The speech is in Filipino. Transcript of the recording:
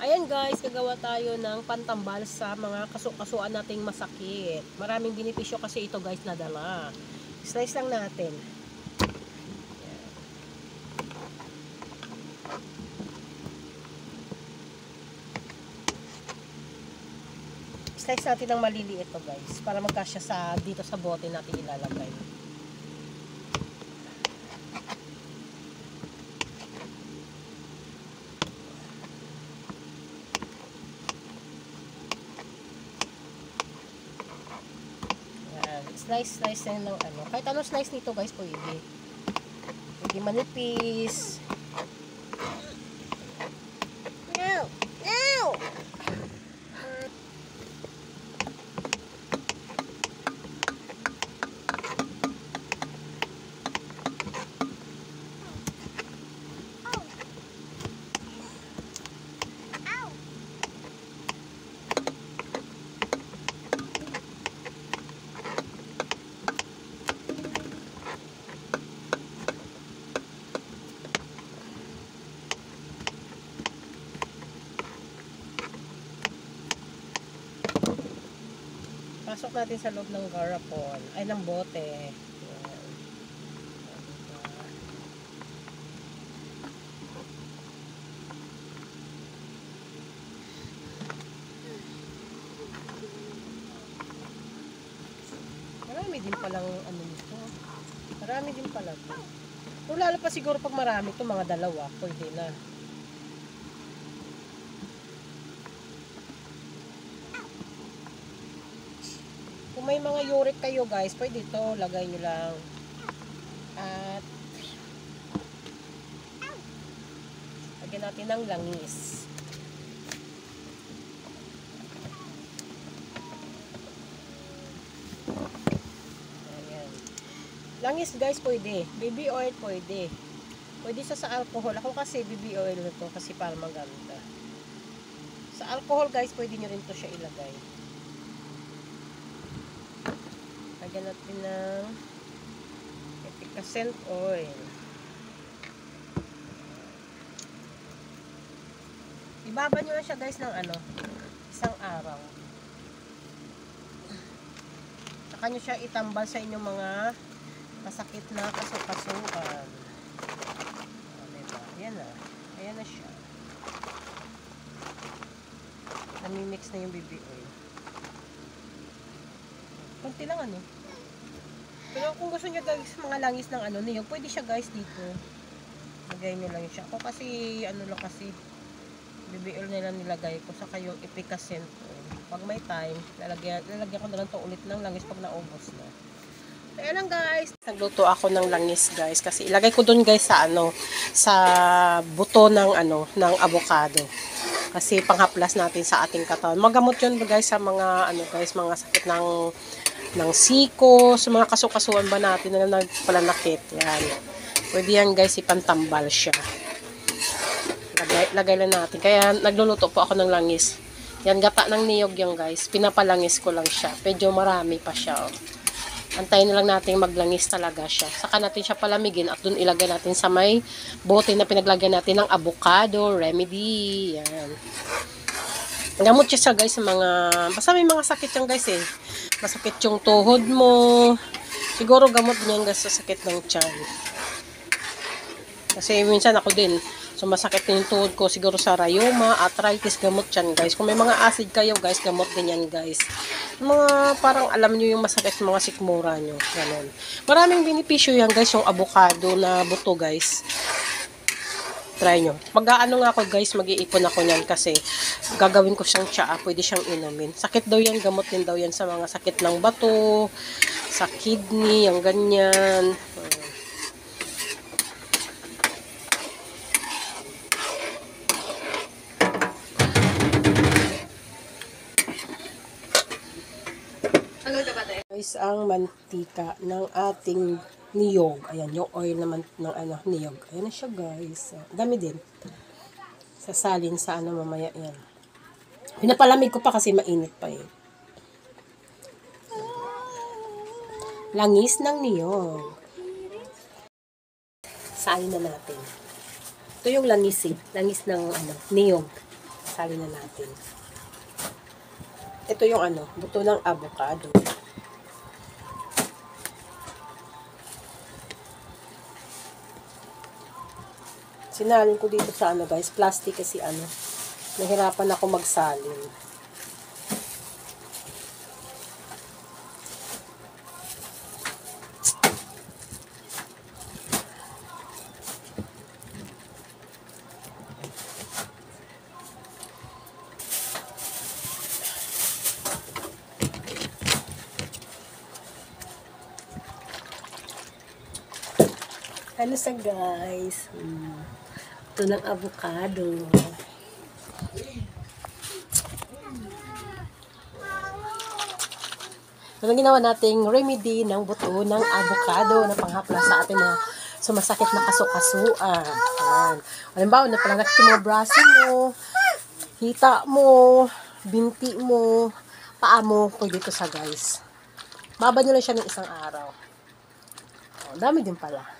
Ayan guys, gagawa tayo ng pantambal sa mga kasuan nating masakit. Maraming benepisyo kasi ito guys na dala. Slice lang natin. Slice natin ng maliliit ito guys, para magkasya sa dito sa bote natin ilalagay. Slice lang ng ano. Kahit anong slice nito guys, pwede. Pwede manipis. No! No! Pasok natin sa loob ng garapon, ay ng bote. Ayan. Marami din palang ano nito. Marami din pala ito. Kung lalo pa siguro pag marami ito, mga dalawa, pwede na. Kung may mga uric kayo guys, pwede ito, lagay nyo lang. At lagyan natin ng langis. Ayan. Langis guys pwede. Baby oil pwede. Pwede sa alcohol. Ako kasi baby oil na to kasi para maganda. Sa alcohol guys, pwede nyo rin to siya ilagay. Lagyan natin ng efficacent oil. Ibaba nyo na siya guys ng ano, isang araw. Saka nyo siya itambal sa inyong mga masakit na kasukasuan. Diba? Ayan na. Ayan na siya. Namimix na yung baby oil. Kunti lang ano. Pero kung gusto niyo guys mga langis ng ano niyo, pwede siya guys dito. Lagay niyo lang siya. Ako kasi ano lang kasi baby oil nila nilagay ko sa kayong efficacent oil. Pag may time, lalagyan ko na lang to ulit ng langis pag naubos na. Ayan lang guys. Nagluto ako ng langis guys kasi ilagay ko dun guys sa ano, sa buto ng ano, ng avocado. Kasi panghaplas natin sa ating katawan. Magamot 'yun guys sa mga ano guys, mga sakit ng siko, sa mga kasukasuan ba natin na nagpalanakit. Yan. Pwede yan guys, ipantambal siya. Lagay lang natin. Kaya nagluluto po ako ng langis. Yan, gata ng niyog yan guys. Pinapalangis ko lang siya. Medyo marami pa siya. Oh. Antayin na lang natin maglangis talaga siya. Saka natin siya palamigin at dun ilagay natin sa may bote na pinaglagyan natin ng avocado remedy. Yan. Gamot siya guys sa mga, basta may mga sakit yan guys eh. Masakit yung tuhod mo. Siguro gamot niyan guys sa sakit ng tiyan. Kasi minsan ako din, so masakit din yung tuhod ko. Siguro sa rheuma, arthritis, gamot yan guys. Kung may mga acid kayo guys, gamot din yan guys. Mga parang alam nyo yung masakit sa mga sikmura nyo. Ganun. Maraming benepisyo yan guys, yung avocado na buto guys. Try nyo. Mag-aano nga ako guys, mag-iipon ako niyan kasi gagawin ko siyang tsaa, pwede siyang inumin. Sakit daw yan, gamot din daw yan sa mga sakit ng bato, sa kidney, yung ganyan. Guys, ang mantika ng ating niyog. Ayan, yung oil naman ng ano, niyog. Ayan na siya guys. Dami din. Sasalin sa ano mamaya yan. Pinapalamig ko pa kasi mainit pa eh. Langis ng niyog. Salin na natin. Ito yung langis eh. Langis ng ano, niyog. Salin na natin. Ito yung ano, buto ng avocado. Sinalin ko dito sa ano guys, plastic kasi ano, nahirapan ako magsalin. Ano sa guys? Ito ng avocado. Ito ang ginawa nating remedy ng buto ng avocado na panghapla sa ating mga sumasakit na kaso-kasuan. Ayan. Halimbawa, na pala nakikita mo braso mo, hita mo, binti mo, paa mo, pwede ito sa guys. Babad nyo lang siya ng isang araw. Oh, dami din pala.